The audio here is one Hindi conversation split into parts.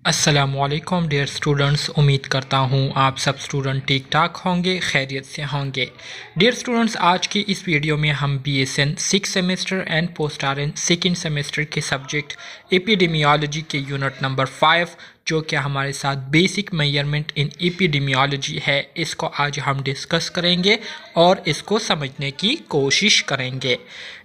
अस्सलामुअलैकुम डियर स्टूडेंट्स, उम्मीद करता हूँ आप सब स्टूडेंट ठीक ठाक होंगे, खैरियत से होंगे। डियर स्टूडेंट्स, आज की इस वीडियो में हम BSN 6 semester and post RN second semester के सब्जेक्ट एपिडेमियोलॉजी के यूनिट नंबर 5 जो कि हमारे साथ बेसिक मेजरमेंट इन एपिडेमियोलॉजी है, इसको आज हम डिस्कस करेंगे और इसको समझने की कोशिश करेंगे।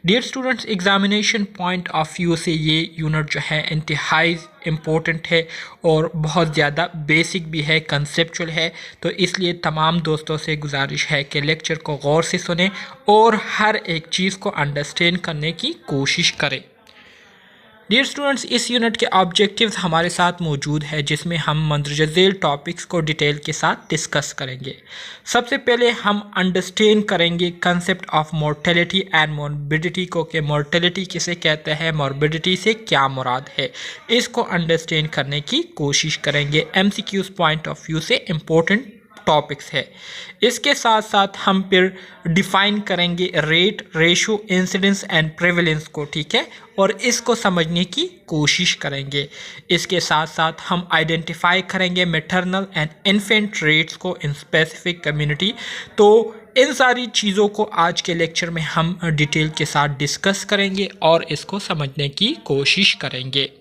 Dear students, examination point of view से ये यूनिट जो है इंतहाई इम्पोर्टेंट है और बहुत ज़्यादा बेसिक भी है, कंसेप्चुअल है। तो इसलिए तमाम दोस्तों से गुजारिश है कि लेक्चर को गौर से सुने और हर एक चीज़ को अंडरस्टैंड करने की कोशिश करें। डियर स्टूडेंट्स, इस यूनिट के ऑब्जेक्टिव्स हमारे साथ मौजूद है जिसमें हम मंदरजा झेल टॉपिक्स को डिटेल के साथ डिस्कस करेंगे। सबसे पहले हम अंडरस्टैंड करेंगे concept of mortality and morbidity को, कि मोर्टेलिटी किसे कहते हैं, मॉर्बिडिटी से क्या मुराद है, इसको अंडरस्टैंड करने की कोशिश करेंगे। MCQs पॉइंट ऑफ व्यू से इम्पोर्टेंट टॉपिक्स है। इसके साथ साथ हम फिर डिफाइन करेंगे rate, ratio, incidence and prevalence को, ठीक है, और इसको समझने की कोशिश करेंगे। इसके साथ साथ हम आइडेंटिफाई करेंगे मैटरनल एंड इन्फेंट रेट्स को इन स्पेसिफिक कम्युनिटी। तो इन सारी चीज़ों को आज के लेक्चर में हम डिटेल के साथ डिस्कस करेंगे और इसको समझने की कोशिश करेंगे।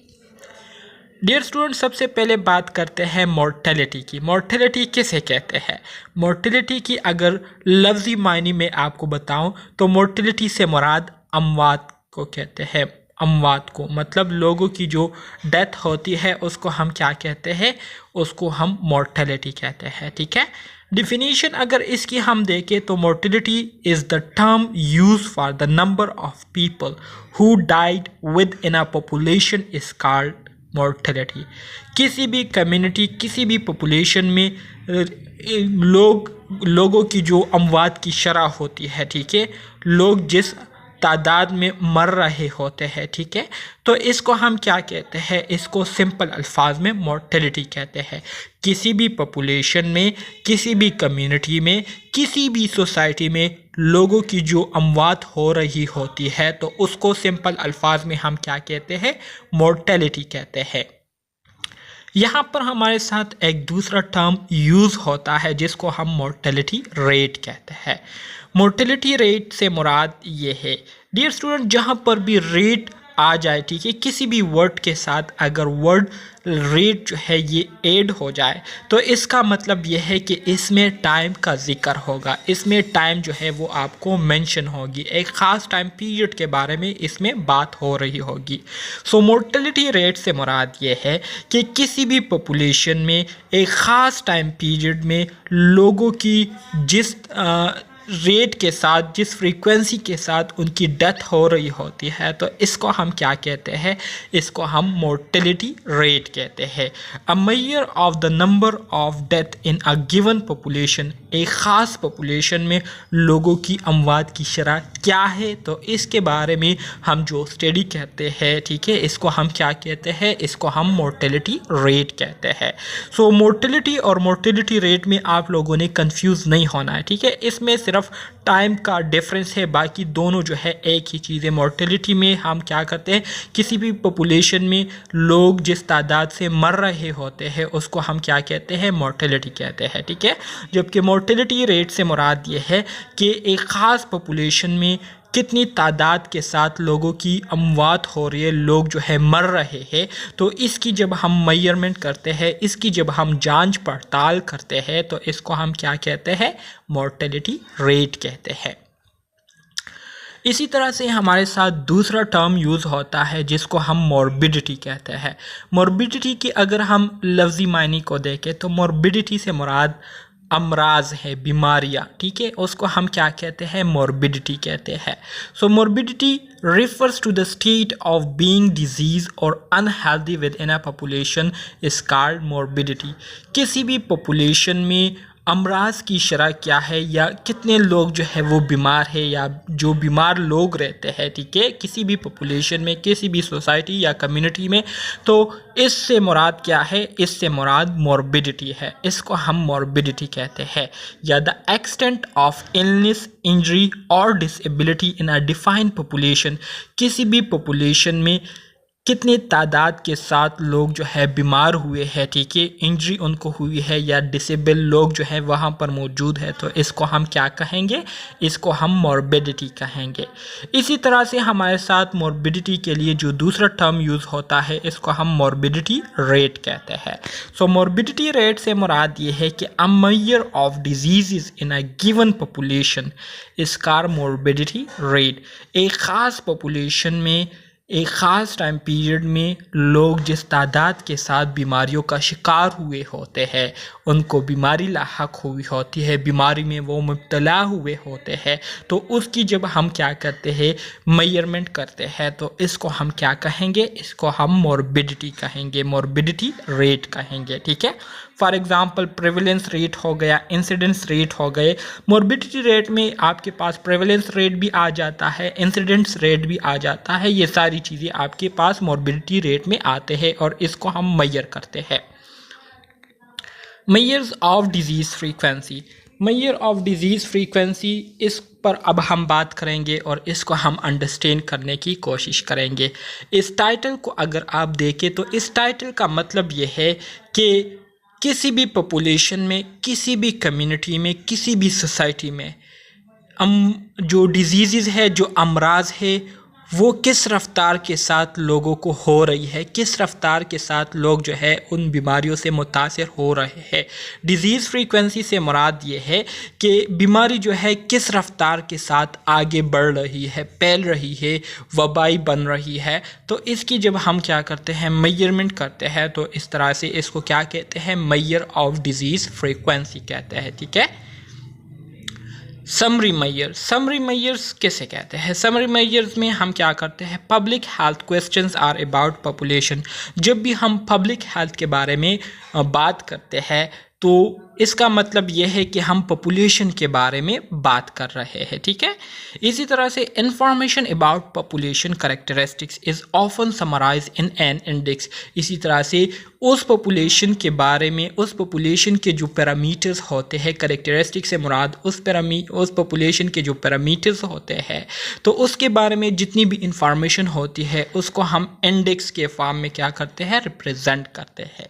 डियर स्टूडेंट, सबसे पहले बात करते हैं मोर्टेलिटी की। मोर्टेलिटी किसे कहते हैं? मोर्टेलिटी की अगर लफ्ज़ी मायने में आपको बताऊं तो मोर्टेलिटी से मुराद अमवात को कहते हैं। अमवात को मतलब लोगों की जो डेथ होती है उसको हम क्या कहते हैं? उसको हम मोर्टेलिटी कहते हैं, ठीक है। डिफिनीशन अगर इसकी हम देखें तो mortality is the term use for the number of people who died with in a population is called mortality. किसी भी कम्युनिटी, किसी भी पॉपुलेशन में लोगों की जो अमवात की शरह होती है, ठीक है, लोग जिस तादाद में मर रहे होते हैं, ठीक है, तो इसको हम क्या कहते हैं? इसको सिंपल अल्फाज में मोर्टेलिटी कहते हैं। किसी भी पॉपुलेशन में, किसी भी कम्युनिटी में, किसी भी सोसाइटी में लोगों की जो अमवात हो रही होती है तो उसको सिंपल अल्फाज में हम क्या कहते हैं? मोर्टेलिटी कहते हैं। यहाँ पर हमारे साथ एक दूसरा टर्म यूज़ होता है जिसको हम मोर्टेलिटी रेट कहते हैं। मोर्टेलिटी रेट से मुराद ये है डियर स्टूडेंट, जहाँ पर भी रेट आ जाए, ठीक है, किसी भी वर्ड के साथ अगर वर्ड रेट जो है ये ऐड हो जाए तो इसका मतलब ये है कि इसमें टाइम का जिक्र होगा, इसमें टाइम जो है वो आपको मेंशन होगी, एक ख़ास टाइम पीरियड के बारे में इसमें बात हो रही होगी। सो मोर्टेलिटी रेट से मुराद ये है कि किसी भी पॉपुलेशन में एक ख़ास टाइम पीरियड में लोगों की जिस रेट के साथ, जिस फ्रीक्वेंसी के साथ उनकी डेथ हो रही होती है तो इसको हम क्या कहते हैं? इसको हम मोर्टेलिटी रेट कहते हैं। A measure of the number of death in a given population, एक ख़ास पॉपुलेशन में लोगों की अमवात की शरह क्या है, तो इसके बारे में हम जो स्टडी कहते हैं, ठीक है, इसको हम क्या कहते हैं? इसको हम मोर्टेलिटी रेट कहते हैं। सो मोर्टेलिटी और मोर्टेलिटी रेट में आप लोगों ने कंफ्यूज नहीं होना है, ठीक है। इसमें सिर्फ टाइम का डिफरेंस है, बाकी दोनों जो है एक ही चीज़ है। मोर्टेलिटी में हम क्या करते हैं? किसी भी पॉपुलेशन में लोग जिस तादाद से मर रहे होते हैं उसको हम क्या कहते हैं? मोर्टेलिटी कहते हैं, ठीक है। जबकि मोर्टेलिटी रेट से मुराद ये है कि एक ख़ास पॉपुलेशन में कितनी तादाद के साथ लोगों की अमवात हो रही है, लोग जो है मर रहे हैं, तो इसकी जब हम मेजरमेंट करते हैं, इसकी जब हम जांच पड़ताल करते हैं तो इसको हम क्या कहते हैं? मोर्टेलिटी रेट कहते हैं। इसी तरह से हमारे साथ दूसरा टर्म यूज़ होता है जिसको हम मॉर्बिडिटी कहते हैं। मॉर्बिडिटी की अगर हम लफ्ज़ी मायने को देखें तो मॉर्बिडिटी से मुराद अमराज है, बीमारियाँ, ठीक है, उसको हम क्या कहते हैं? मॉर्बिडिटी कहते हैं। सो morbidity refers to the state of being disease or unhealthy within a population is called morbidity। किसी भी पॉपुलेशन में अमराज की शरह क्या है या कितने लोग जो है वो बीमार है या जो बीमार लोग रहते हैं, ठीक है, किसी भी पॉपुलेशन में, किसी भी सोसाइटी या कम्युनिटी में, तो इससे मुराद क्या है? इससे मुराद मॉर्बिडिटी है, इसको हम मॉर्बिडिटी कहते हैं। या the extent of illness, injury और disability in a defined population, किसी भी पॉपुलेशन में कितनी तादाद के साथ लोग जो है बीमार हुए हैं, ठीक है, इंजरी उनको हुई है या डिसेबल लोग जो है वहाँ पर मौजूद है, तो इसको हम क्या कहेंगे, इसको हम मॉर्बिडिटी कहेंगे। इसी तरह से हमारे साथ मॉर्बिडिटी के लिए जो दूसरा टर्म यूज़ होता है इसको हम मॉर्बिडिटी रेट कहते हैं। सो मॉर्बिडिटी रेट से मुराद ये है कि a measure of disease in a given population इस कार मॉर्बिडिटी रेट। एक ख़ास पॉपुलेशन में एक ख़ास टाइम पीरियड में लोग जिस तादाद के साथ बीमारियों का शिकार हुए होते हैं, उनको बीमारी लाहक हुई होती है, बीमारी में वो मुब्तला हुए होते हैं, तो उसकी जब हम क्या करते हैं, मेजरमेंट करते हैं, तो इसको हम क्या कहेंगे, इसको हम मॉर्बिडिटी कहेंगे, मॉर्बिडिटी रेट कहेंगे, ठीक है। फॉर एग्ज़ाम्पल प्रेवलेंस रेट हो गया, इंसिडेंस रेट हो गए। मॉर्बिडिटी रेट में आपके पास प्रेवलेंस रेट भी आ जाता है, इंसिडेंस रेट भी आ जाता है, ये सारी चीज़ें आपके पास मॉर्बिडिटी रेट में आते हैं और इसको हम मेजर करते हैं। Measures of disease frequency, measure of disease frequency, इस पर अब हम बात करेंगे और इसको हम अंडरस्टैंड करने की कोशिश करेंगे। इस टाइटल को अगर आप देखें तो इस टाइटल का मतलब ये है कि किसी भी पॉपुलेशन में, किसी भी कम्युनिटी में, किसी भी सोसाइटी में जो डिजीज़ है, जो अमराज है, वो किस रफ्तार के साथ लोगों को हो रही है, किस रफ्तार के साथ लोग जो है उन बीमारियों से मुतासिर हो रहे हैं। डिज़ीज़ फ्रीक्वेंसी से मुराद ये है कि बीमारी जो है किस रफ्तार के साथ आगे बढ़ रही है, फैल रही है, वबाई बन रही है। तो इसकी जब हम क्या करते हैं, मेजरमेंट करते हैं, तो इस तरह से इसको क्या कहते हैं, मेजर ऑफ डिज़ीज़ फ्रीक्वेंसी कहते हैं, ठीक है। समरी मेजर, समरी मेजर्स किसे कहते हैं? समरी मेजर्स में हम क्या करते हैं, public health questions are about population. जब भी हम पब्लिक हेल्थ के बारे में बात करते हैं तो इसका मतलब यह है कि हम पॉपुलेशन के बारे में बात कर रहे हैं, ठीक है। इसी तरह से information about population characteristics is often summarise in an index. इसी तरह से उस पॉपुलेशन के बारे में, उस पॉपुलेशन के जो पैरामीटर्स होते हैं, कैरेक्टरिस्टिक्स से मुराद उस पॉपुलेशन के जो पैरामीटर्स होते हैं, तो उसके बारे में जितनी भी इंफॉर्मेशन होती है उसको हम इंडेक्स के फॉर्म में क्या करते हैं, रिप्रेजेंट करते हैं।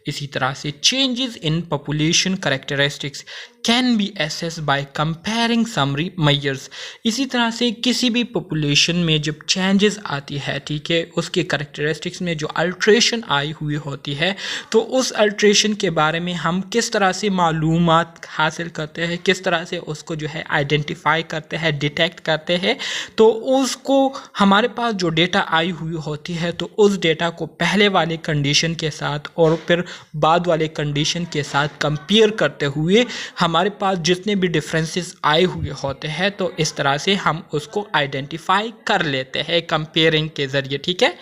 इसी तरह से changes in population characteristics can be assessed by comparing summary measures. इसी तरह से किसी भी पॉपुलेशन में जब चेंजेस आती है, ठीक है, उसके कैरेक्टरिस्टिक्स में जो अल्ट्रेशन आई हुई होती है, तो उस अल्ट्रेशन के बारे में हम किस तरह से मालूमात हासिल करते हैं, किस तरह से उसको जो है आइडेंटिफाई करते हैं, डिटेक्ट करते हैं। तो उसको हमारे पास जो डेटा आई हुई होती है, तो उस डेटा को पहले वाले कंडीशन के साथ और फिर बाद वाले कंडीशन के साथ कंपेयर करते हुए हमारे पास जितने भी डिफरेंसेस आए हुए होते हैं, तो इस तरह से हम उसको आइडेंटिफाई कर लेते हैं कंपेयरिंग के ज़रिए, ठीक है।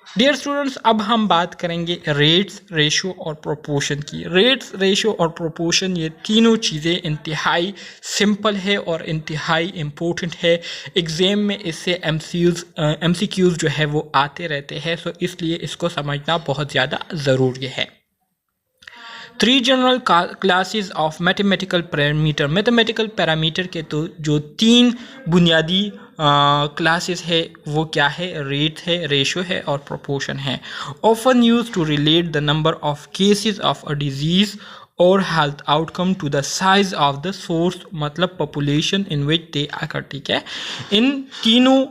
डियर स्टूडेंट्स, अब हम बात करेंगे रेट्स, रेशो और प्रोपोर्शन की। रेट्स, रेशो और प्रोपोर्शन, ये तीनों चीज़ें इंतहाई सिंपल है और इंतहाई इम्पोर्टेंट है। एग्ज़ाम में इससे MCQs जो है वो आते रहते हैं, सो इसलिए इसको समझना बहुत ज़्यादा ज़रूरी है। 3 general classes of mathematical parameter. Mathematical parameter के तो जो 3 बुनियादी क्लासेस है वो क्या है, रेट है, रेशो है और प्रोपोर्शन है। Often use to relate the number of cases of a disease और health outcome to the size of the source, मतलब population in which they occur, ठीक है। इन तीनों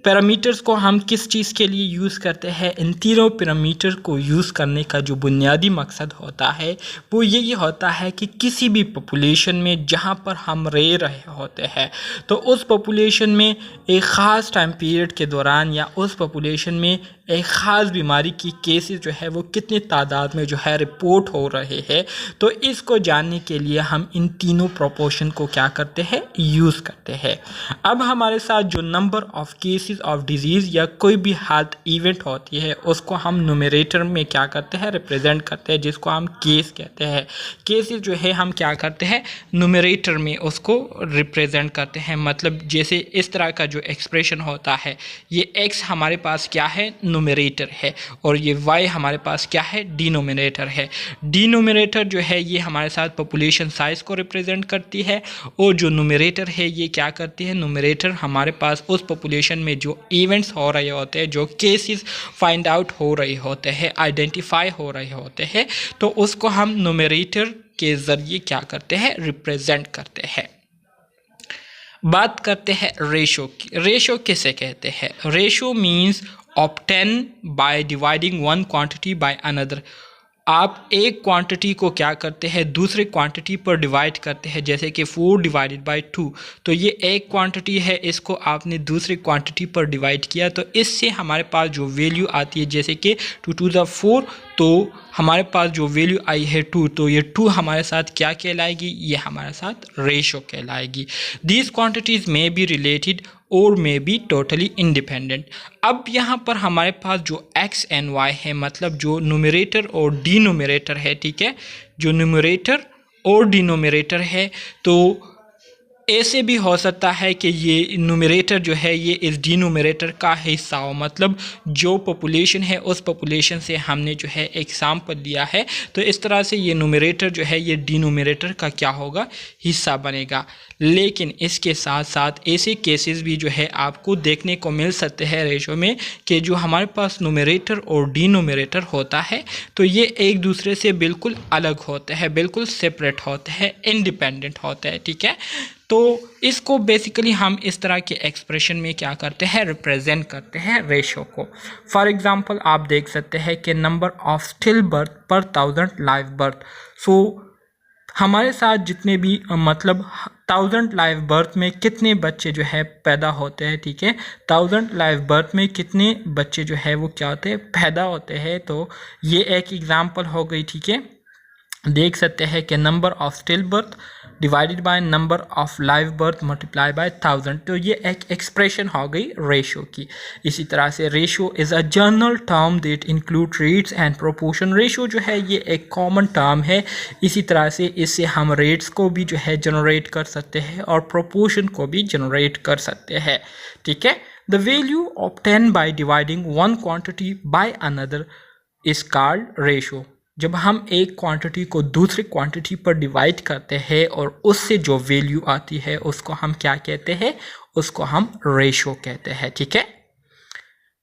पैरामीटर्स को हम किस चीज़ के लिए यूज़ करते हैं? इन तीनों पैरामीटर को यूज़ करने का जो बुनियादी मकसद होता है वो यही होता है कि किसी भी पॉपुलेशन में जहाँ पर हम रह रहे होते हैं, तो उस पॉपुलेशन में एक ख़ास टाइम पीरियड के दौरान या उस पॉपुलेशन में एक ख़ास बीमारी की केसेस जो है वो कितनी तादाद में जो है रिपोर्ट हो रहे हैं, तो इसको जानने के लिए हम इन तीनों प्रोपोर्शन को क्या करते हैं, यूज़ करते हैं। अब हमारे साथ जो number of cases of disease या कोई भी हेल्थ इवेंट होती है उसको हम न्यूमरेटर में क्या करते हैं, रिप्रेजेंट करते हैं, जिसको हम केस कहते हैं। केसेस जो है हम क्या करते हैं, न्यूमरेटर में उसको रिप्रेजेंट करते हैं। मतलब जैसे इस तरह का जो एक्सप्रेशन होता है, ये x हमारे पास क्या है, न्यूमरेटर है, और ये y हमारे पास क्या है, डिनोमिनेटर है। डिनोमिनेटर जो है ये हमारे साथ पॉपुलेशन साइज को रिप्रेजेंट करती है, और जो न्यूमरेटर है ये क्या करती है, न्यूमरेटर हमारे पास उस पॉपुलेशन में जो इवेंट्स हो रहे होते हैं, जो केसेस फाइंड आउट हो रहे होते हैं, आइडेंटिफाई हो रहे होते हैं, तो उसको हम न्यूमरेटर के ज़रिए क्या करते हैं, रिप्रेजेंट करते हैं। बात करते हैं रेशो की। रेशो किसे कहते हैं? Ratio means obtain by dividing one quantity by another. आप एक क्वांटिटी को क्या करते हैं, दूसरे क्वांटिटी पर डिवाइड करते हैं, जैसे कि 4 डिवाइडेड बाय 2। तो ये एक क्वांटिटी है, इसको आपने दूसरे क्वांटिटी पर डिवाइड किया, तो इससे हमारे पास जो वैल्यू आती है, जैसे कि 2 टू द 4, तो हमारे पास जो वैल्यू आई है 2, तो ये 2 हमारे साथ क्या कहलाएगी, ये हमारे साथ रेशो कहलाएगी। दीज क्वांटिटीज़ में बी रिलेटेड और मे बी टोटली इंडिपेंडेंट। अब यहाँ पर हमारे पास जो x एंड y है, मतलब जो न्यूमरेटर और डिनोमिनेटर है, ठीक है, जो न्यूमरेटर और डिनोमिनेटर है, तो ऐसे भी हो सकता है कि ये न्यूमरेटर जो है ये इस डिनोमिनेटर का हिस्सा हो, मतलब जो पॉपुलेशन है उस पॉपुलेशन से हमने जो है एग्जाम्पल लिया है, तो इस तरह से ये न्यूमरेटर जो है ये डिनोमिनेटर का क्या होगा, हिस्सा बनेगा। लेकिन इसके साथ साथ ऐसे केसेस भी जो है आपको देखने को मिल सकते हैं रेशो में, कि जो हमारे पास न्यूमरेटर और डिनोमिनेटर होता है, तो ये एक दूसरे से बिल्कुल अलग होते हैं, बिल्कुल सेपरेट होते हैं, इंडिपेंडेंट होते हैं, ठीक है। तो इसको बेसिकली हम इस तरह के एक्सप्रेशन में क्या करते हैं, रिप्रेजेंट करते हैं रेशो को। फॉर एग्जांपल आप देख सकते हैं कि नंबर ऑफ स्टिल बर्थ पर 1000 लाइव बर्थ। सो हमारे साथ जितने भी मतलब 1000 लाइव बर्थ में कितने बच्चे जो है पैदा होते हैं, ठीक है, 1000 लाइव बर्थ में कितने बच्चे जो है वो क्या होते हैं, पैदा होते हैं। तो ये एक एग्जांपल हो गई, ठीक है। देख सकते हैं कि number of still birth divided by number of live birth multiply by 1000, तो ये एक एक्सप्रेशन हो गई रेशो की। इसी तरह से ratio is a general term that include rates and proportion. Ratio जो है ये एक कॉमन टर्म है, इसी तरह से इससे हम रेट्स को भी जो है जनरेट कर सकते हैं और प्रोपोर्शन को भी जनरेट कर सकते हैं, ठीक है। The value obtain by dividing one quantity by another is called ratio. जब हम एक क्वांटिटी को दूसरी क्वांटिटी पर डिवाइड करते हैं और उससे जो वैल्यू आती है उसको हम क्या कहते हैं, उसको हम रेशो कहते हैं, ठीक है।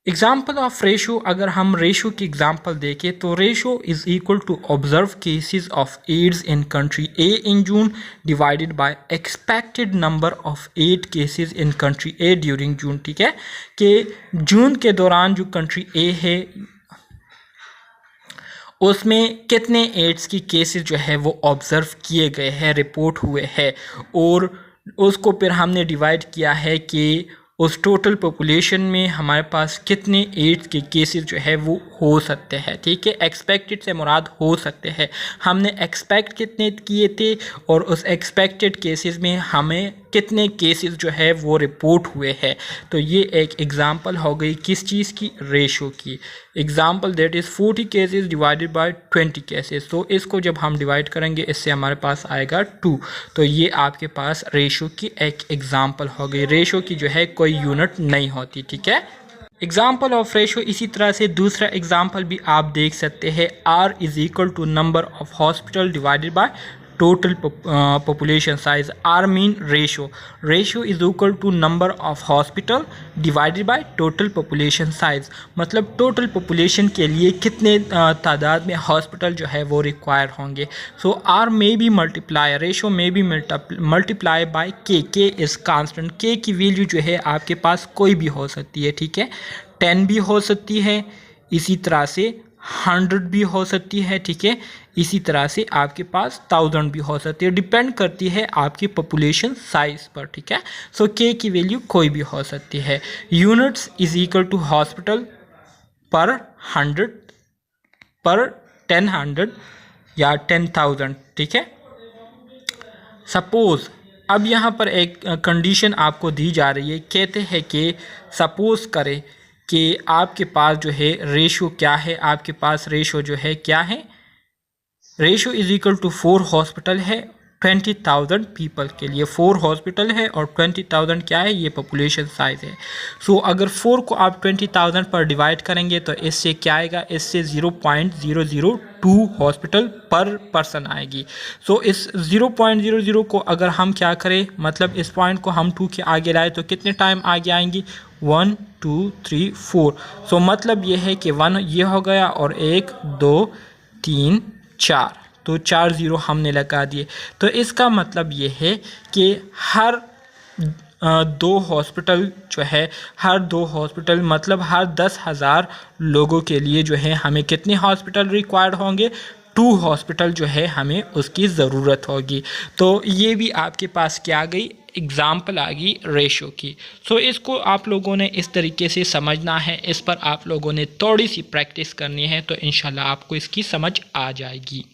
एग्जाम्पल ऑफ रेशो, अगर हम रेशो की एग्जाम्पल देखें तो ratio is equal to observe cases of AIDS in country A in June divided by expected number of aid cases in country A during June, ठीक है, कि जून के दौरान जो कंट्री ए है उसमें कितने एड्स की केसेस जो है वो ऑब्ज़र्व किए गए हैं, रिपोर्ट हुए हैं, और उसको फिर हमने डिवाइड किया है कि उस टोटल पॉपुलेशन में हमारे पास कितने एड्स के केसेस जो है वो हो सकते हैं, ठीक है। एक्सपेक्टेड से मुराद हो सकते हैं, हमने एक्सपेक्ट कितने किए थे और उस एक्सपेक्टेड केसेस में हमें कितने केसेस जो है वो रिपोर्ट हुए हैं। तो ये एक एग्जांपल हो गई किस चीज़ की, रेशो की। Example that is 40 cases divided by 20 cases. तो इसको जब हम डिवाइड करेंगे इससे हमारे पास आएगा 2। तो ये आपके पास रेशो की एक एग्जांपल हो गई। रेशो की जो है कोई यूनिट नहीं होती, ठीक है। एग्जाम्पल ऑफ रेशो, इसी तरह से दूसरा एग्जाम्पल भी आप देख सकते हैं, R is equal to number of hospital divided by total population size. R mean ratio, ratio is equal to number of hospital divided by total population size, मतलब टोटल पॉपुलेशन के लिए कितने तादाद में हॉस्पिटल जो है वो रिक्वायर होंगे। सो R में बी मल्टीप्लाई, रेशो में बी multiply by K is constant. K की वैल्यू जो है आपके पास कोई भी हो सकती है, ठीक है, 10 भी हो सकती है, इसी तरह से 100 भी हो सकती है, ठीक है, इसी तरह से आपके पास 1000 भी हो सकती है, डिपेंड करती है आपकी पॉपुलेशन साइज पर, ठीक है। सो K की वैल्यू कोई भी हो सकती है। Units is equal to hospital per 100 पर 10 या 10,000, ठीक है। सपोज अब यहाँ पर एक कंडीशन आपको दी जा रही है, कहते हैं कि सपोज करें कि आपके पास जो है रेशो क्या है, आपके पास रेशो जो है क्या है, ratio is equal to 4 hospital है 20,000 पीपल के लिए। 4 हॉस्पिटल है और 20,000 क्या है, ये पॉपुलेशन साइज है। सो अगर 4 को आप 20,000 पर डिवाइड करेंगे तो इससे क्या आएगा, इससे 0.002 हॉस्पिटल पर पर्सन आएगी। सो इस 0.00 को अगर हम क्या करें, मतलब इस पॉइंट को हम 2 के आगे लाए तो कितने टाइम आगे आएंगी, 1 2 3 4। सो मतलब ये है कि 1 ये हो गया और 1 2 3 4, तो 4 ज़ीरो हमने लगा दिए। तो इसका मतलब ये है कि हर दो हॉस्पिटल जो है, हर दो हॉस्पिटल मतलब हर 10,000 लोगों के लिए जो है हमें कितने हॉस्पिटल रिक्वायर्ड होंगे, 2 हॉस्पिटल जो है हमें उसकी ज़रूरत होगी। तो ये भी आपके पास क्या आ गई, एग्ज़ाम्पल आ गई रेशो की। सो इसको आप लोगों ने इस तरीके से समझना है, इस पर आप लोगों ने थोड़ी सी प्रैक्टिस करनी है, तो इंशाल्लाह आपको इसकी समझ आ जाएगी।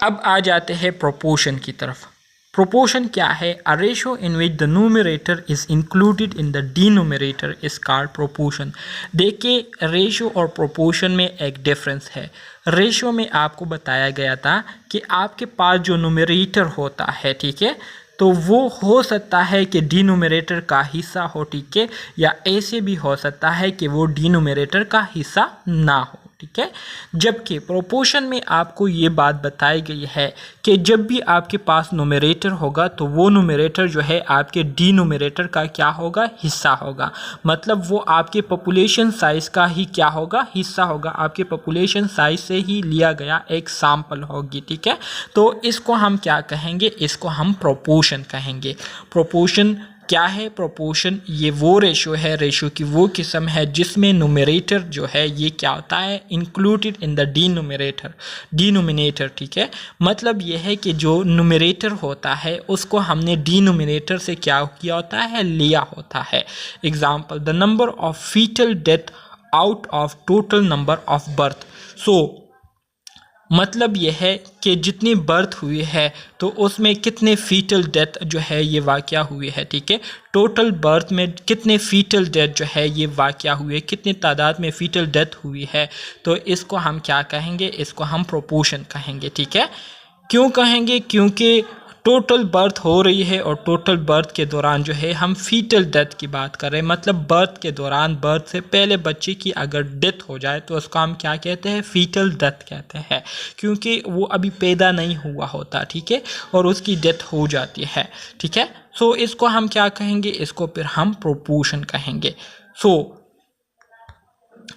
अब आ जाते हैं प्रोपोर्शन की तरफ। प्रोपोर्शन क्या है? A ratio in which the numerator is included in the denominator is called proportion. देखिए, रेशो और प्रोपोर्शन में एक डिफरेंस है। रेशो में आपको बताया गया था कि आपके पास जो न्यूमरेटर होता है, ठीक है, तो वो हो सकता है कि डिनोमिनेटर का हिस्सा हो, ठीक है, या ऐसे भी हो सकता है कि वो डिनोमिनेटर का हिस्सा ना हो, ठीक है। जबकि प्रोपोर्शन में आपको ये बात बताई गई है कि जब भी आपके पास न्यूमरेटर होगा तो वो न्यूमरेटर जो है आपके डिनोमिनेटर का क्या होगा, हिस्सा होगा। मतलब वो आपके पॉपुलेशन साइज का ही क्या होगा, हिस्सा होगा, आपके पॉपुलेशन साइज से ही लिया गया एक सैंपल होगी, ठीक है। तो इसको हम क्या कहेंगे, इसको हम प्रोपोर्शन कहेंगे। प्रोपोर्शन क्या है? प्रोपोर्शन ये वो रेशो है, रेशो की वो किस्म है जिसमें न्यूमरेटर जो है ये क्या होता है, इंक्लूडेड इन द डिनोमिनेटर, ठीक है। मतलब ये है कि जो न्यूमरेटर होता है उसको हमने डिनोमिनेटर से क्या किया होता है, लिया होता है। Example, the number of foetal death out of total number of birth. So मतलब यह है कि जितनी बर्थ हुई है तो उसमें कितने फीटल डेथ जो है ये वाक़या हुई है, ठीक है। टोटल बर्थ में कितने फीटल डेथ जो है ये वाक़या हुए है, कितनी तादाद में फीटल डेथ हुई है, तो इसको हम क्या कहेंगे, इसको हम प्रोपोर्शन कहेंगे, ठीक है। क्यों कहेंगे? क्योंकि टोटल बर्थ हो रही है और टोटल बर्थ के दौरान जो है हम फीटल डेथ की बात कर रहे हैं। मतलब बर्थ के दौरान, बर्थ से पहले बच्चे की अगर डेथ हो जाए तो उसको हम क्या कहते हैं, फीटल डेथ कहते हैं, क्योंकि वो अभी पैदा नहीं हुआ होता, ठीक है, और उसकी डेथ हो जाती है, ठीक है। सो इसको हम क्या कहेंगे, इसको फिर हम प्रोपोर्शन कहेंगे। सो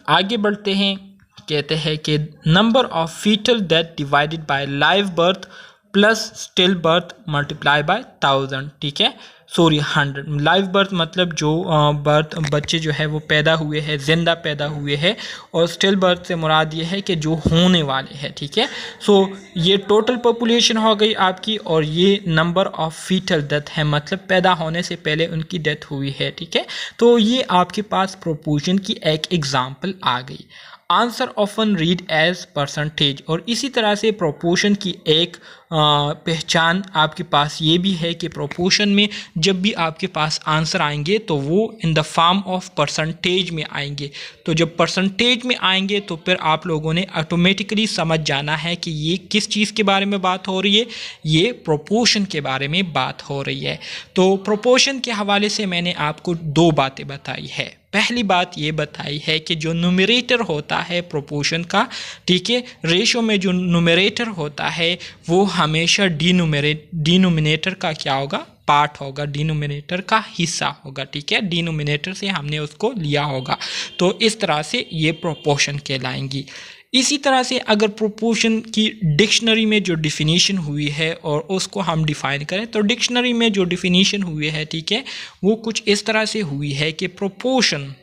आगे बढ़ते हैं, कहते हैं कि number of foetal death divided by live birth plus still birth multiply by 1000, ठीक है, सॉरी 100। लाइव बर्थ मतलब जो बर्थ बच्चे जो है वो पैदा हुए हैं, जिंदा पैदा हुए हैं, और स्टिल बर्थ से मुराद ये है कि जो होने वाले हैं, ठीक है। सो ये टोटल पॉपुलेशन हो गई आपकी, और ये नंबर ऑफ फीटल डेथ है, मतलब पैदा होने से पहले उनकी डेथ हुई है, ठीक है। तो ये आपके पास प्रोपोर्शन की एक एग्जाम्पल आ गई। Answer often read as percentage, और इसी तरह से प्रोपोर्शन की एक पहचान आपके पास ये भी है कि प्रोपोर्शन में जब भी आपके पास आंसर आएंगे तो वो in the form of percentage में आएंगे। तो जब परसेंटेज में आएंगे तो फिर आप लोगों ने ऑटोमेटिकली समझ जाना है कि ये किस चीज़ के बारे में बात हो रही है, ये प्रोपोर्शन के बारे में बात हो रही है। तो प्रोपोर्शन के हवाले से मैंने आपको 2 बातें बताई है। पहली बात ये बताई है कि जो न्यूमरेटर होता है प्रोपोर्शन का, ठीक है, रेशो में जो न्यूमरेटर होता है वो हमेशा डिनोमिनेटर का क्या होगा, पार्ट होगा, डिनोमिनेटर का हिस्सा होगा, ठीक है। डिनोमिनेटर से हमने उसको लिया होगा, तो इस तरह से ये प्रोपोर्शन कहलाएंगी। इसी तरह से अगर प्रोपोर्शन की डिक्शनरी में जो डिफिनीशन हुई है और उसको हम डिफ़ाइन करें, तो डिक्शनरी में जो डिफिनीशन हुई है, ठीक है, वो कुछ इस तरह से हुई है कि proportion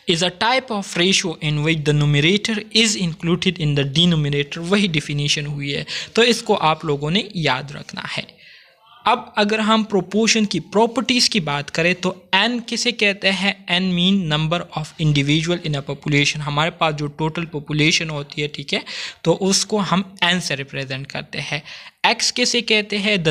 is a type of ratio in which the numerator is included in the denominator। वही डिफिनीशन हुई है, तो इसको आप लोगों ने याद रखना है। अब अगर हम प्रोपोर्शन की प्रॉपर्टीज़ की बात करें तो n किसे कहते हैं, n mean number of individual in a population. हमारे पास जो टोटल पॉपुलेशन होती है, ठीक है, तो उसको हम n से रिप्रेजेंट करते हैं। x किसे कहते हैं, the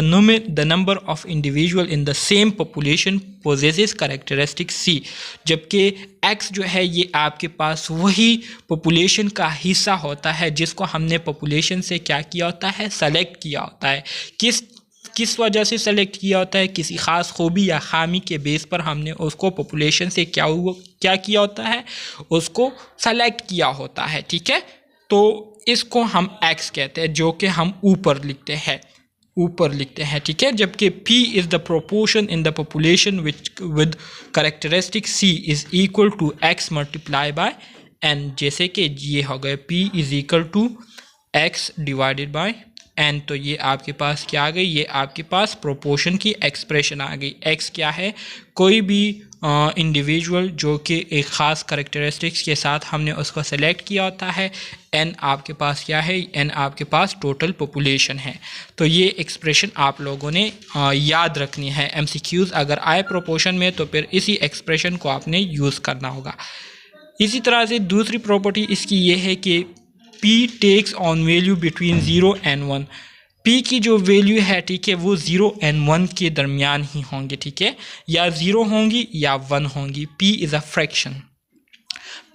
number of individual in the same population possesses characteristic c। जबकि x जो है ये आपके पास वही पॉपुलेशन का हिस्सा होता है जिसको हमने पॉपुलेशन से क्या किया होता है, सेलेक्ट किया होता है। किस वजह से सेलेक्ट किया होता है, किसी ख़ास खूबी या खामी के बेस पर हमने उसको पॉपुलेशन से क्या किया होता है, उसको सेलेक्ट किया होता है, ठीक है। तो इसको हम x कहते हैं, जो कि हम ऊपर लिखते हैं। ऊपर लिखते हैं, ठीक है। जबकि P is the proportion in the population with characteristic C is equal to X multiply by N। जैसे कि ये हो गए P is equal to X divided by N। तो ये आपके पास क्या आ गई, ये आपके पास प्रोपोर्शन की एक्सप्रेशन आ गई। X क्या है, कोई भी इंडिविजुअल जो कि एक ख़ास करेक्टरिस्टिक्स के साथ हमने उसको सेलेक्ट किया होता है। N आपके पास क्या है, N आपके पास टोटल पॉपुलेशन है। तो ये एक्सप्रेशन आप लोगों ने याद रखनी है। MCQs अगर आए प्रोपोर्शन में तो फिर इसी एक्सप्रेशन को आपने यूज़ करना होगा। इसी तरह से दूसरी प्रॉपर्टी इसकी ये है कि P takes on value between 0 and 1। P की जो वैल्यू है, ठीक है, वो 0 एंड 1 के दरमियान ही होंगे, ठीक है, या 0 होंगी या 1 होंगी। P is a fraction,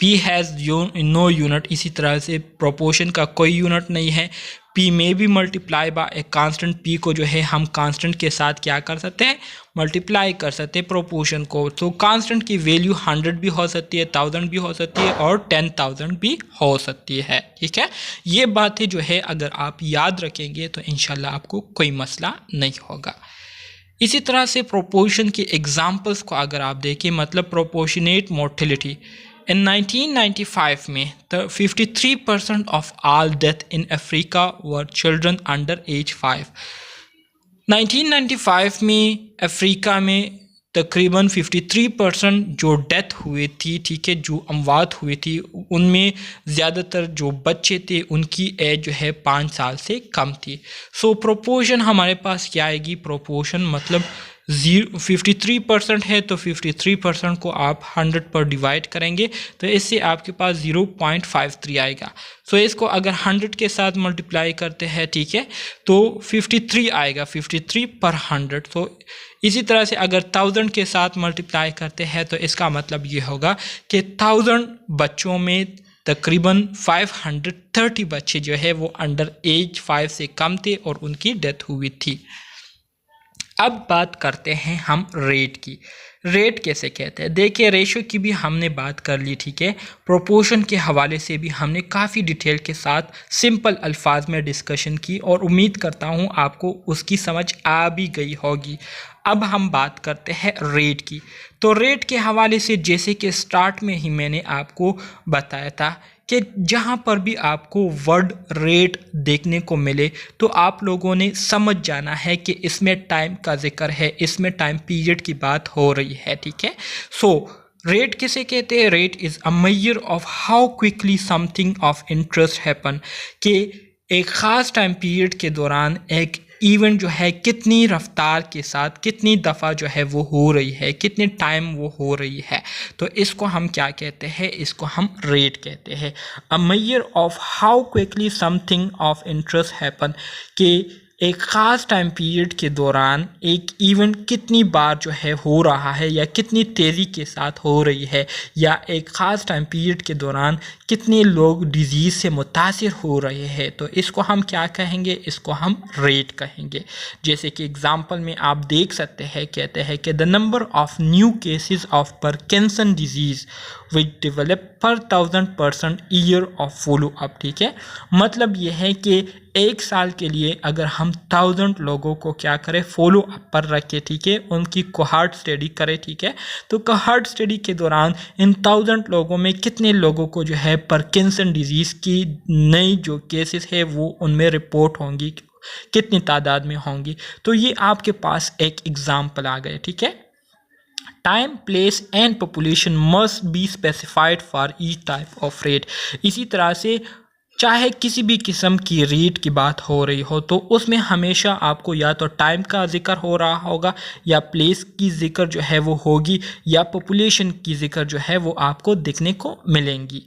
P has no unit. इसी तरह से प्रोपोर्शन का कोई यूनिट नहीं है। P में भी multiply by a constant. P को जो है हम कांस्टेंट के साथ क्या कर सकते हैं, मल्टीप्लाई कर सकते हैं प्रोपोर्शन को। तो कांस्टेंट की वैल्यू 100 भी हो सकती है, 1000 भी हो सकती है और 10,000 भी हो सकती है, ठीक है। ये बातें जो है अगर आप याद रखेंगे तो इंशाल्लाह आपको कोई मसला नहीं होगा। इसी तरह से प्रोपोर्शन के एग्जाम्पल्स को अगर आप देखें, मतलब प्रोपोर्शनेट मोर्टेलिटी इन 1995 में 53% of all death in Africa were children under as 5। 1995 में अफ्रीका में तकरीबन 53% जो डेथ हुई थी, ठीक है, जो अमवात हुई थी, उनमें ज़्यादातर जो बच्चे थे उनकी एज जो है 5 साल से कम थी। सो प्रोपोर्शन हमारे पास क्या आएगी, प्रोपोर्शन मतलब 53% है तो 53% को आप 100 पर डिवाइड करेंगे तो इससे आपके पास 0.53 आएगा। सो इसको अगर 100 के साथ मल्टीप्लाई करते हैं, ठीक है, तो 53 आएगा, 53 पर 100। तो इसी तरह से अगर 1000 के साथ मल्टीप्लाई करते हैं तो इसका मतलब ये होगा कि 1000 बच्चों में तकरीबन 530 बच्चे जो है वो अंडर एज 5 से कम थे और उनकी डेथ हुई थी। अब बात करते हैं हम रेट की। रेट कैसे कहते हैं, देखिए रेशो की भी हमने बात कर ली, ठीक है। प्रोपोर्शन के हवाले से भी हमने काफ़ी डिटेल के साथ सिंपल अल्फाज में डिस्कशन की और उम्मीद करता हूँ आपको उसकी समझ आ भी गई होगी। अब हम बात करते हैं रेट की। तो रेट के हवाले से जैसे कि स्टार्ट में ही मैंने आपको बताया था कि जहाँ पर भी आपको वर्ड रेट देखने को मिले तो आप लोगों ने समझ जाना है कि इसमें टाइम का जिक्र है, इसमें टाइम पीरियड की बात हो रही है, ठीक है। सो रेट किसे कहते हैं, rate is a measure of how quickly something of interest happen, कि एक ख़ास टाइम पीरियड के दौरान एक इवेंट जो है कितनी रफ्तार के साथ कितनी दफ़ा जो है वो हो रही है, कितने टाइम वो हो रही है, तो इसको हम क्या कहते हैं, इसको हम रेट कहते हैं। A measure of how quickly something of interest happen, कि एक ख़ास टाइम पीरियड के दौरान एक इवेंट कितनी बार जो है हो रहा है या कितनी तेज़ी के साथ हो रही है, या एक ख़ास टाइम पीरियड के दौरान कितने लोग डिजीज़ से मुतासिर हो रहे हैं, तो इसको हम क्या कहेंगे, इसको हम रेट कहेंगे। जैसे कि एग्ज़ाम्पल में आप देख सकते हैं, कहते हैं कि the number of new cases of Parkinson disease which develop पर 1000 person year of follow up, ठीक है। मतलब यह है कि एक साल के लिए अगर हम 1000 लोगों को क्या करें, फॉलो अप पर रखें, ठीक है, उनकी कोहॉर्ट स्टडी करें, ठीक है, तो कोहॉर्ट स्टडी के दौरान इन 1000 लोगों में कितने लोगों को जो है पार्किंसन डिजीज़ की नई जो केसेस है वो उनमें रिपोर्ट होंगी, कितनी तादाद में होंगी। तो ये आपके पास एक एग्जाम्पल आ गए, ठीक है। Time, place and population must be specified for each type of rate. इसी तरह से चाहे किसी भी किस्म की रेट की बात हो रही हो तो उसमें हमेशा आपको या तो टाइम का जिक्र हो रहा होगा या प्लेस की जिक्र जो है वो होगी या पॉपुलेशन की जिक्र जो है वो आपको देखने को मिलेंगी।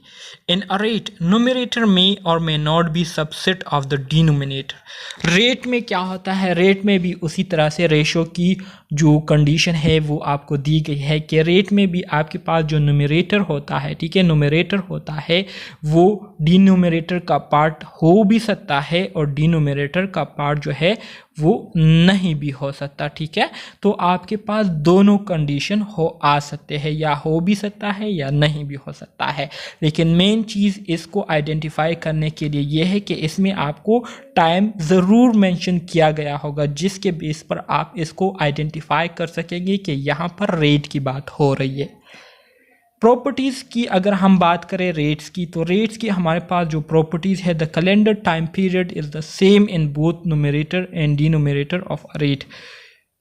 इन अ रेट न्यूमरेटर में और may not be subset of the denominator. Rate में क्या होता है, रेट में भी उसी तरह से रेशो की जो कंडीशन है वो आपको दी गई है कि रेट में भी आपके पास जो न्यूमरेटर होता है, ठीक है, न्यूमरेटर होता है वो डिनोमिनेटर का पार्ट हो भी सकता है और डिनोमिनेटर का पार्ट जो है वो नहीं भी हो सकता, ठीक है। तो आपके पास दोनों कंडीशन आ सकते हैं, या हो भी सकता है या नहीं भी हो सकता है। लेकिन मेन चीज़ इसको आइडेंटिफाई करने के लिए ये है कि इसमें आपको टाइम ज़रूर मेंशन किया गया होगा, जिसके बेस पर आप इसको आइडेंटिफाई कर सकेंगे कि यहाँ पर रेट की बात हो रही है। प्रॉपर्टीज़ की अगर हम बात करें रेट्स की, तो रेट्स की हमारे पास जो प्रॉपर्टीज़ है, the calendar time period is the same in both numerator and denominator of rate.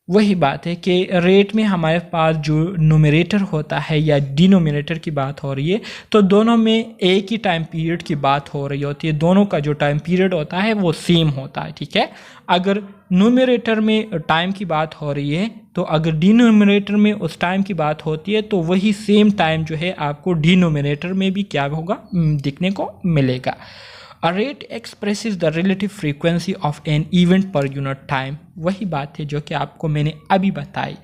वही बात है कि रेट में हमारे पास जो न्यूमरेटर होता है या डिनोमिनेटर की बात हो रही है, तो दोनों में एक ही टाइम पीरियड की बात हो रही होती है। दोनों का जो टाइम पीरियड होता है वो सेम होता है, ठीक है। अगर न्यूमरेटर में टाइम की बात हो रही है, तो अगर डिनोमिनेटर में उस टाइम की बात होती है, तो वही सेम टाइम जो है आपको डिनोमिनेटर में भी क्या होगा, दिखने को मिलेगा। A rate expresses the relative frequency of an event per unit time। वही बात है जो कि आपको मैंने अभी बताई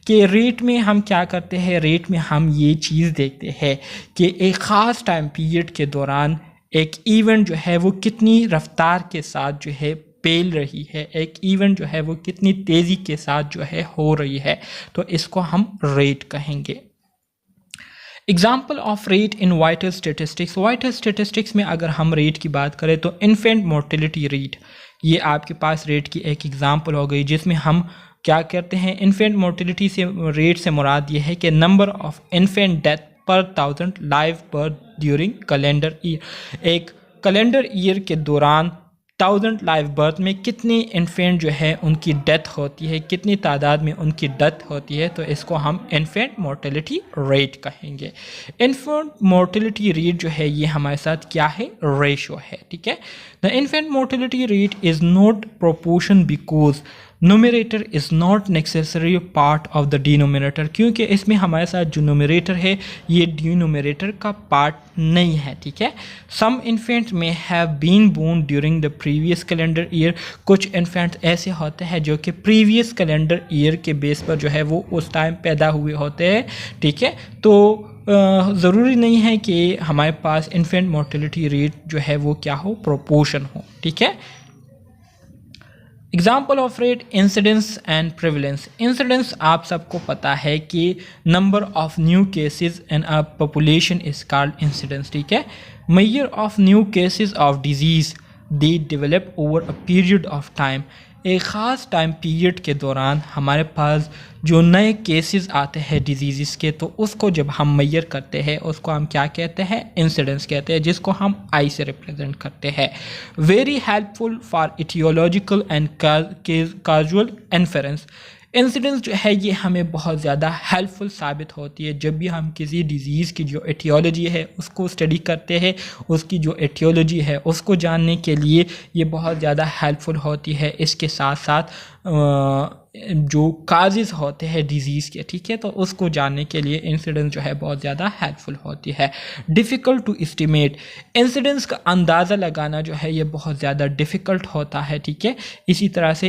कि रेट में हम क्या करते हैं, रेट में हम ये चीज़ देखते हैं कि एक ख़ास टाइम पीरियड के दौरान एक इवेंट जो है वो कितनी रफ्तार के साथ जो है फैल रही है, एक इवेंट जो है वो कितनी तेज़ी के साथ जो है हो रही है, तो इसको हम रेट कहेंगे। Example of rate in vital statistics. Vital statistics में अगर हम रेट की बात करें तो इन्फेंट मोर्टेलिटी रेट, ये आपके पास रेट की एक एग्जाम्पल हो गई, जिसमें हम क्या करते हैं, इन्फेंट मोर्टेलिटी से रेट से मुराद ये है कि नंबर ऑफ इन्फेंट डेथ पर 1000 live birth during calendar year. एक कैलेंडर ईयर के दौरान 1000 लाइव बर्थ में कितनी इन्फेंट जो है उनकी डेथ होती है, कितनी तादाद में उनकी डेथ होती है, तो इसको हम इन्फेंट मोर्टेलिटी रेट कहेंगे। इन्फेंट मोर्टेलिटी रेट जो है ये हमारे साथ क्या है, रेशो है, ठीक है। The infant mortality rate is not proportion because numerator is not necessary part of the denominator, क्योंकि इसमें हमारे साथ जो न्यूमरेटर है ये डिनोमिनेटर का पार्ट नहीं है, ठीक है। Some infants may have been born during the previous calendar year. कुछ इन्फेंट्स ऐसे होते हैं जो कि प्रीवियस कैलेंडर ईयर के बेस पर जो है वो उस टाइम पैदा हुए होते हैं, ठीक है। तो ज़रूरी नहीं है कि हमारे पास इन्फेंट मोर्टेलिटी रेट जो है वो क्या हो, प्रोपोर्शन हो, ठीक है। Example of rate, incidence and prevalence. Incidence आप सबको पता है कि number of new cases in a population is called incidence, ठीक है। Measure of new cases of disease they develop over a period of time. एक ख़ास टाइम पीरियड के दौरान हमारे पास जो नए केसेस आते हैं डिजीज़ के, तो उसको जब हम मेजर करते हैं उसको हम क्या कहते हैं, इंसिडेंस कहते हैं, जिसको हम आई से रिप्रेजेंट करते हैं। Very helpful for aetiological and casual inference. Incidence जो है ये हमें बहुत ज़्यादा हेल्पफुल साबित होती है जब भी हम किसी डिज़ीज़ की जो एटियोलॉजी है उसको स्टडी करते हैं, उसकी जो एटियोलॉजी है उसको जानने के लिए ये बहुत ज़्यादा हेल्पफुल होती है। इसके साथ साथ जो काजेज़ होते हैं डिज़ीज़ के, ठीक है, तो उसको जानने के लिए इंसिडेंस जो है बहुत ज़्यादा हेल्पफुल होती है। Difficult to estimate. इंसिडेंस का अंदाज़ा लगाना जो है ये बहुत ज़्यादा डिफ़िकल्ट होता है, ठीक है। इसी तरह से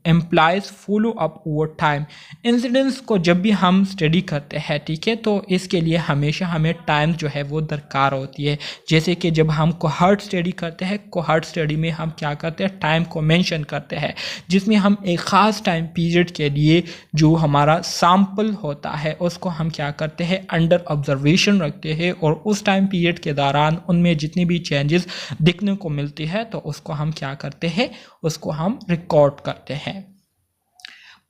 employees follow up over time. Incidence को जब भी हम स्टडी करते हैं, ठीक है, तो इसके लिए हमेशा हमें टाइम जो है वो दरकार होती है। जैसे कि जब हम कोहर्ट स्टडी करते हैं, कोहर्ट स्टडी में हम क्या करते हैं, टाइम को मेंशन करते हैं, जिसमें हम एक ख़ास टाइम पीरियड के लिए जो हमारा सैंपल होता है उसको हम क्या करते हैं, अंडर ऑब्जर्वेशन रखते हैं, और उस टाइम पीरियड के दौरान उनमें जितनी भी चेंजेस दिखने को मिलती है तो उसको हम क्या करते हैं, उसको हम रिकॉर्ड करते हैं।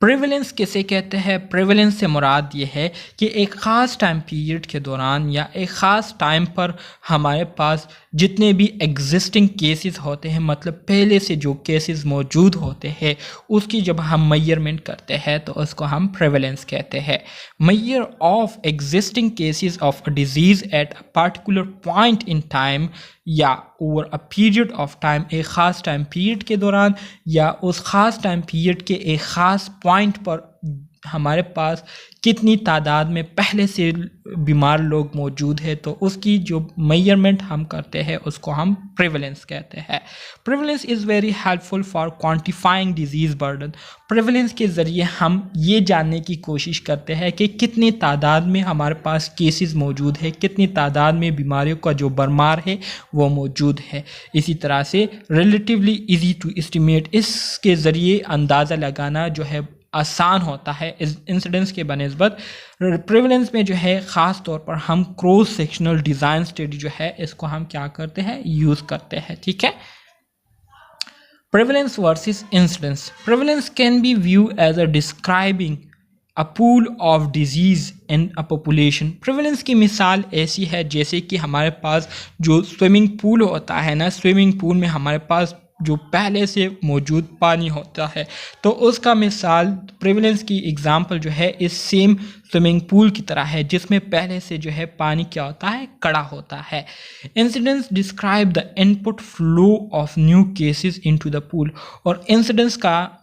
प्रिवलेंस किसे कहते हैं? प्रिवलेंस से मुराद ये है कि एक ख़ास टाइम पीरियड के दौरान या एक ख़ास टाइम पर हमारे पास जितने भी एग्जिस्टिंग केसेस होते हैं, मतलब पहले से जो केसेस मौजूद होते हैं, उसकी जब हम मेजरमेंट करते हैं तो उसको हम प्रिवलेंस कहते हैं। Measure of existing cases of a disease at a particular point in time या over a period of time, एक ख़ास टाइम पीरियड के दौरान या उस ख़ास टाइम पीरियड के एक ख़ास पॉइंट पर हमारे पास कितनी तादाद में पहले से बीमार लोग मौजूद है, तो उसकी जो मेजरमेंट हम करते हैं उसको हम प्रेवलेंस कहते हैं। Prevalence is very helpful for quantifying disease burden. Prevalence के ज़रिए हम ये जानने की कोशिश करते हैं कि कितनी तादाद में हमारे पास केसेस मौजूद है, कितनी तादाद में बीमारियों का जो भरमार है वो मौजूद है। इसी तरह से रिलेटिवली इजी टू एस्टिमेट, इसके ज़रिए अंदाज़ा लगाना जो है आसान होता है इस इंसिडेंस के बनिस्बत। प्रेवलेंस में जो है ख़ास तौर पर हम क्रॉस सेक्शनल डिज़ाइन स्टडी जो है इसको हम क्या करते हैं, यूज़ करते हैं। ठीक है। Prevalence versus incidence. Prevalence can be view as a describing a pool of disease in a population. Prevalence की मिसाल ऐसी है जैसे कि हमारे पास जो स्विमिंग पूल होता है ना, स्विमिंग पूल में हमारे पास जो पहले से मौजूद पानी होता है, तो उसका मिसाल प्रेवलेंस की एग्जांपल जो है इस सेम स्विमिंग पूल की तरह है जिसमें पहले से जो है पानी क्या होता है, कड़ा होता है। Incidence describe the input flow of new cases into the pool. और इंसिडेंस का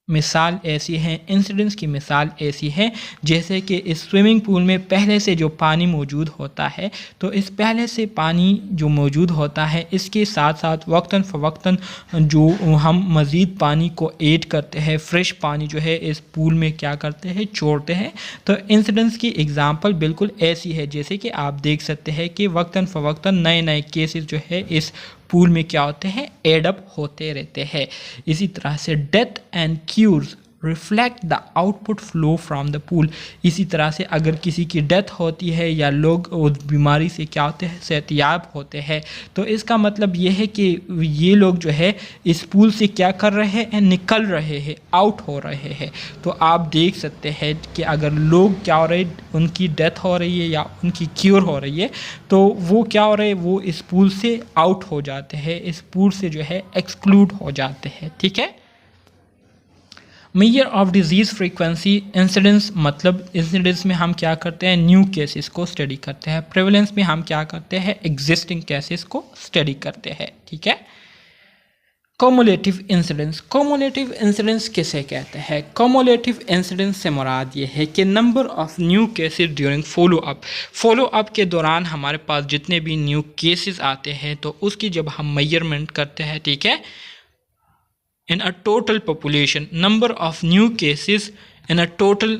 मिसाल ऐसी है, इंसिडेंस की मिसाल ऐसी है जैसे कि इस स्विमिंग पूल में पहले से जो पानी मौजूद होता है, तो इस पहले से पानी जो मौजूद होता है इसके साथ साथ वक्तन फ़वक्तन जो हम मज़ीद पानी को ऐड करते हैं, फ्रेश पानी जो है इस पूल में क्या करते हैं, छोड़ते हैं। तो इंसिडेंस की एग्ज़ाम्पल बिल्कुल ऐसी है जैसे कि आप देख सकते हैं कि वक्तन फ़वक्तन नए नए केसेस जो है इस पूल में क्या होते हैं, एडअप होते रहते हैं। इसी तरह से death and cures reflect the output flow from the pool. इसी तरह से अगर किसी की डेथ होती है या लोग उस बीमारी से क्या होते हैं, सेहतियाब होते हैं, तो इसका मतलब ये है कि ये लोग जो है इस पूल से क्या कर रहे हैं, निकल रहे हैं, आउट हो रहे हैं। तो आप देख सकते हैं कि अगर लोग क्या हो रहे, उनकी डेथ हो रही है या उनकी क्यूर हो रही है, तो वो क्या हो रहे हैं, वो इस पूल से आउट हो जाते हैं, इस पूल से जो है एक्सक्लूड हो जाते हैं। ठीक है। Measure of disease frequency. Incidence मतलब इंसिडेंस में हम क्या करते हैं, न्यू केसेस को स्टडी करते हैं। प्रेवलेंस में हम क्या करते हैं, एग्जिस्टिंग केसेस को स्टडी करते हैं। ठीक है। Cumulative incidence. कॉमुलेटिव इंसिडेंस किसे कहते हैं? कॉमुलेटिव इंसिडेंस से मुराद ये है कि number of new cases during follow up. Follow up के दौरान हमारे पास जितने भी न्यू केसेस आते हैं तो उसकी जब हम मेजरमेंट करते हैं, ठीक है, in a total population, number of new cases in a total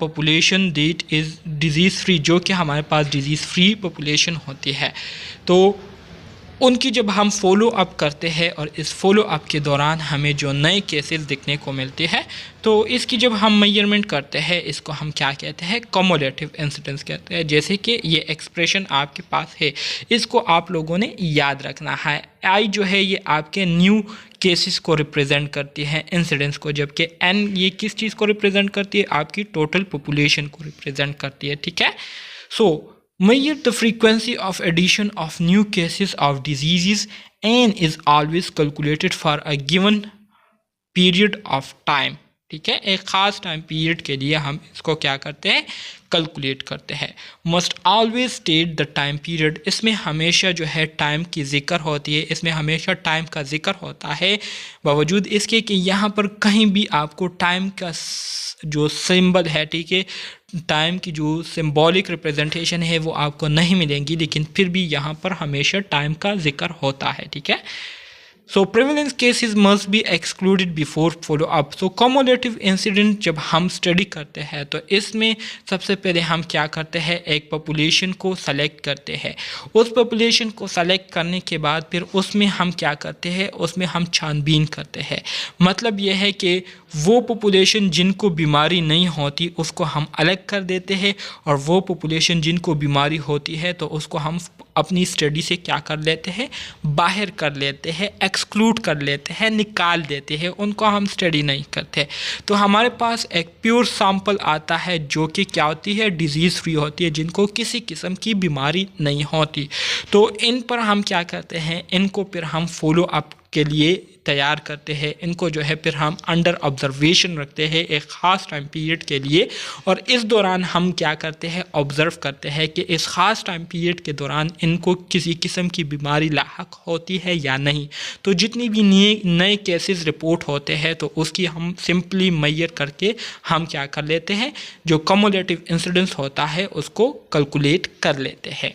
population that is disease free, जो कि हमारे पास disease free population होती है, तो उनकी जब हम फॉलो अप करते हैं और इस फॉलो अप के दौरान हमें जो नए केसेस दिखने को मिलते हैं, तो इसकी जब हम मेजरमेंट करते हैं इसको हम क्या कहते हैं, कॉमुलेटिव इंसिडेंस कहते हैं। जैसे कि ये एक्सप्रेशन आपके पास है, इसको आप लोगों ने याद रखना है। आई जो है ये आपके न्यू केसेस को रिप्रेजेंट करती है इंसिडेंस को, जबकि एन ये किस चीज़ को रिप्रेजेंट करती है, आपकी टोटल पॉपुलेशन को रिप्रेजेंट करती है। ठीक है। सो measure the frequency of addition of new cases of diseases and is always calculated for a given period of time। ठीक है, एक ख़ास टाइम पीरियड के लिए हम इसको क्या करते हैं, कैलकुलेट करते हैं। Must always state the time period. इसमें हमेशा जो है टाइम की ज़िक्र होती है, इसमें हमेशा टाइम का ज़िक्र होता है, बावजूद इसके कि यहाँ पर कहीं भी आपको टाइम का जो सिंबल है, ठीक है, टाइम की जो सिंबॉलिक रिप्रेजेंटेशन है वो आपको नहीं मिलेंगी, लेकिन फिर भी यहाँ पर हमेशा टाइम का जिक्र होता है। ठीक है। So prevalence cases must be excluded before follow up. So cumulative incident जब हम स्टडी करते हैं तो इसमें सबसे पहले हम क्या करते हैं, एक पॉपुलेशन को सेलेक्ट करते हैं। उस पॉपुलेशन को सेलेक्ट करने के बाद फिर उसमें हम क्या करते हैं, उसमें हम छानबीन करते हैं। मतलब यह है कि वो पॉपुलेशन जिनको बीमारी नहीं होती उसको हम अलग कर देते हैं, और वो पॉपुलेशन जिनको बीमारी होती है तो उसको हम अपनी स्टडी से क्या कर लेते हैं, बाहर कर लेते हैं, एक्सक्लूड कर लेते हैं, निकाल देते हैं, उनको हम स्टडी नहीं करते। तो हमारे पास एक प्योर सैंपल आता है जो कि क्या होती है, डिजीज़ फ्री होती है, जिनको किसी किस्म की बीमारी नहीं होती। तो इन पर हम क्या करते हैं, इनको फिर हम फॉलो अप के लिए तैयार करते हैं, इनको जो है फिर हम अंडर ऑब्जर्वेशन रखते हैं एक ख़ास टाइम पीरियड के लिए, और इस दौरान हम क्या करते हैं, ऑब्ज़र्व करते हैं कि इस ख़ास टाइम पीरियड के दौरान इनको किसी किस्म की बीमारी लाहक होती है या नहीं। तो जितनी भी नए केसेस रिपोर्ट होते हैं तो उसकी हम सिंपली मैयर करके हम क्या कर लेते हैं, जो कम्युलेटिव इंसिडेंस होता है उसको कैलकुलेट कर लेते हैं।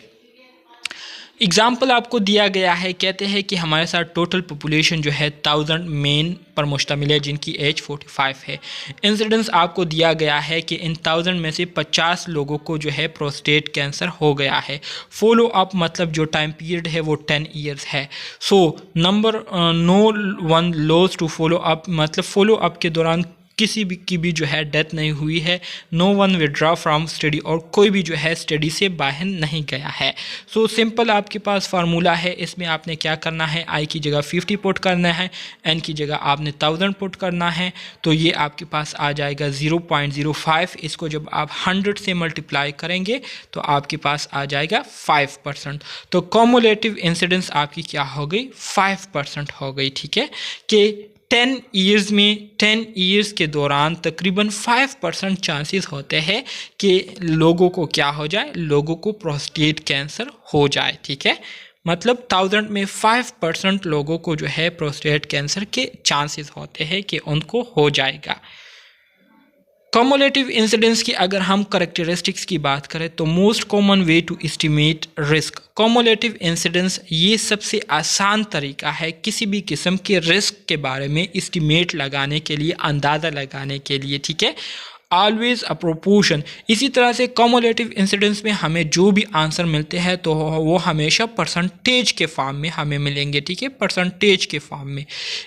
एग्ज़ाम्पल आपको दिया गया है, कहते हैं कि हमारे साथ टोटल पॉपुलेशन जो है 1000 मेन पर मुश्तमिल है जिनकी एज 45 है। इंसिडेंस आपको दिया गया है कि इन 1000 में से 50 लोगों को जो है प्रोस्टेट कैंसर हो गया है। फॉलो अप मतलब जो टाइम पीरियड है वो 10 ईयर्स है। So number no one loss to follow up मतलब फॉलो अप के दौरान किसी भी की भी जो है डेथ नहीं हुई है। No one withdraw from study और कोई भी जो है स्टडी से बाहर नहीं गया है। सो सिंपल आपके पास फार्मूला है, इसमें आपने क्या करना है, आई की जगह 50 पुट करना है, एन की जगह आपने 1000 पुट करना है, तो ये आपके पास आ जाएगा 0.05। इसको जब आप 100 से मल्टीप्लाई करेंगे तो आपके पास आ जाएगा 5%। तो कॉमुलेटिव इंसिडेंस आपकी क्या हो गई, 5% हो गई। ठीक है कि 10 ईयर्स के दौरान तकरीबन 5% चांसेस होते हैं कि लोगों को क्या हो जाए, लोगों को प्रोस्टेट कैंसर हो जाए। ठीक है, मतलब 1000 में 5% लोगों को जो है प्रोस्टेट कैंसर के चांसेस होते हैं कि उनको हो जाएगा। कम्युलेटिव इंसिडेंस की अगर हम करेक्टरिस्टिक्स की बात करें तो most common way to estimate risk. Cumulative incidence ये सबसे आसान तरीका है किसी भी किस्म के रिस्क के बारे में एस्टिमेट लगाने के लिए, अंदाज़ा लगाने के लिए। ठीक है, ऑलवेज अ प्रोपोर्शन। इसी तरह से कम्युलेटिव इंसिडेंस में हमें जो भी आंसर मिलते हैं तो वो हमेशा परसेंटेज के फॉर्म में हमें मिलेंगे। ठीक है, परसेंटेज के फॉर्म में।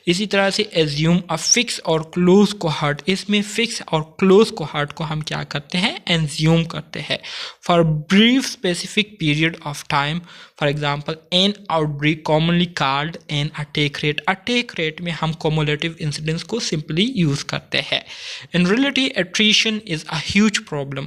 इसी तरह से एज्यूम अ फिक्स और क्लोज कोहॉर्ट, इसमें फिक्स और क्लोज कोहॉर्ट को हम क्या करते हैं, एज्यूम करते हैं। For brief specific period of time, for example N outbreak commonly called an attack rate. Attack rate में हम कम्युलेटिव इंसिडेंस को सिंपली यूज़ करते हैं। In reality attrition is a huge problem.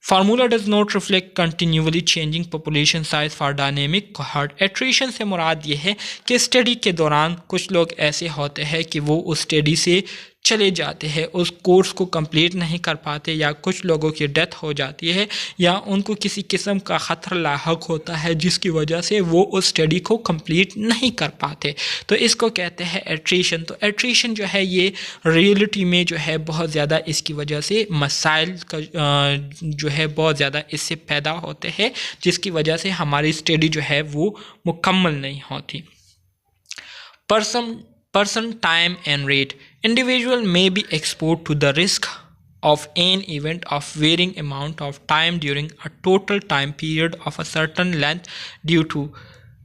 Formula does not reflect continually changing population size for dynamic cohort. Attrition से मुराद ये है कि स्टडी के दौरान कुछ लोग ऐसे होते हैं कि वो उस स्टडी से चले जाते हैं, उस कोर्स को कंप्लीट नहीं कर पाते, या कुछ लोगों की डेथ हो जाती है, या उनको किसी किस्म का ख़तरा लाहक होता है जिसकी वजह से वो उस स्टडी को कंप्लीट नहीं कर पाते, तो इसको कहते हैं एट्रीशन। तो एट्रीशन जो है ये रियलिटी में जो है बहुत ज़्यादा इसकी वजह से मसाइल का जो है बहुत ज़्यादा इससे पैदा होते हैं, जिसकी वजह से हमारी स्टडी जो है वो मुकम्मल नहीं होती। Person, time and rate. Individual may be exposed to the risk of an event of varying amount of time during a total time period of a certain length due to,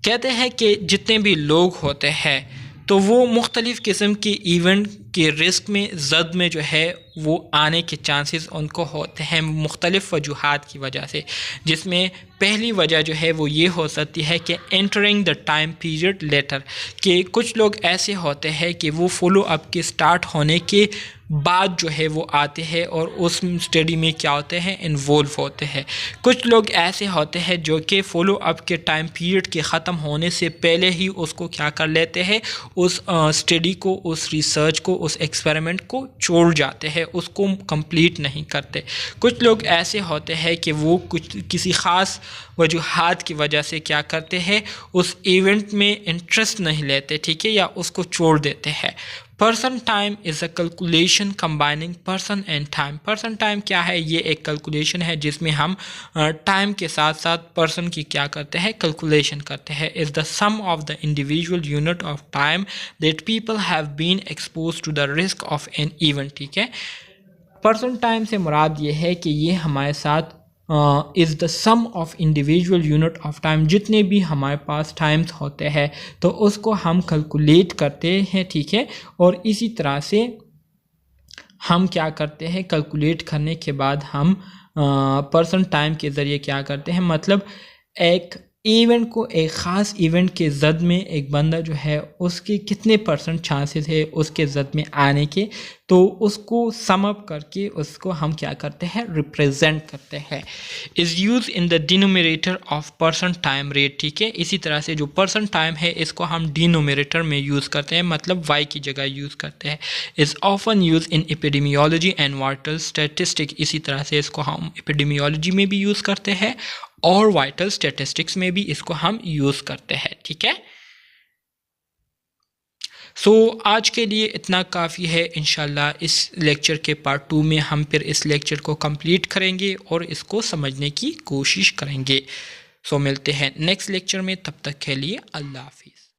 कहते हैं कि जितने भी लोग होते हैं तो वो मुख्तलिफ़ किस्म के इवेंट के रिस्क में ज़द में जो है वो आने के चांसेस उनको होते हैं मुख्तलिफ़ वजूहात की वजह से, जिसमें पहली वजह जो है वो ये हो सकती है कि entering the time period later, कि कुछ लोग ऐसे होते हैं कि वो फॉलो अप के स्टार्ट होने के बाद जो है वो आते हैं और उस स्टडी में क्या होते हैं, इन्वॉल्व होते हैं। कुछ लोग ऐसे होते हैं जो कि फॉलो अप के टाइम पीरियड के ख़त्म होने से पहले ही उसको क्या कर लेते हैं, उस स्टडी को, उस रिसर्च को, उस एक्सपेरिमेंट को छोड़ जाते हैं, उसको कंप्लीट नहीं करते। कुछ लोग ऐसे होते हैं कि वो किसी ख़ास वजूहात की वजह से क्या करते हैं, उस इवेंट में इंटरेस्ट नहीं लेते, ठीक है, या उसको छोड़ देते हैं। Person time is a calculation combining person and time. Person time क्या है, ये एक कैलकुलेशन है जिसमें हम टाइम के साथ साथ पर्सन की क्या करते हैं, कैलकुलेशन करते हैं। Is the sum of the individual unit of time that people have been expose to the risk of an event. ठीक है, पर्सन टाइम से मुराद ये है कि ये हमारे साथ is the sum of individual unit of time, जितने भी हमारे पास टाइम्स होते हैं तो उसको हम कैलकुलेट करते हैं। ठीक है, और इसी तरह से हम क्या करते हैं, कैलकुलेट करने के बाद हम पर्सन टाइम के ज़रिए क्या करते हैं, मतलब एक इवेंट को एक ख़ास इवेंट के ज़द में एक बंदा जो है उसके कितने % चांसेस है उसके ज़द में आने के, तो उसको सम अप करके उसको हम क्या करते हैं, रिप्रेजेंट करते हैं। Is use in the denominator of person time rate, ठीक है। इसी तरह से जो पर्सन टाइम है इसको हम डिनोमिनेटर में यूज़ करते हैं, मतलब वाई की जगह यूज़ करते हैं। Is often use in epidemiology and vital statistic, इसी तरह से इसको हम एपिडेमियोलॉजी में भी यूज़ करते हैं और वाइटल स्टैटिस्टिक्स में भी इसको हम यूज़ करते हैं, ठीक है। आज के लिए इतना काफ़ी है। इंशाल्लाह इस लेक्चर के पार्ट 2 में हम फिर इस लेक्चर को कंप्लीट करेंगे और इसको समझने की कोशिश करेंगे। मिलते हैं नेक्स्ट लेक्चर में, तब तक के लिए अल्लाह हाफिज़।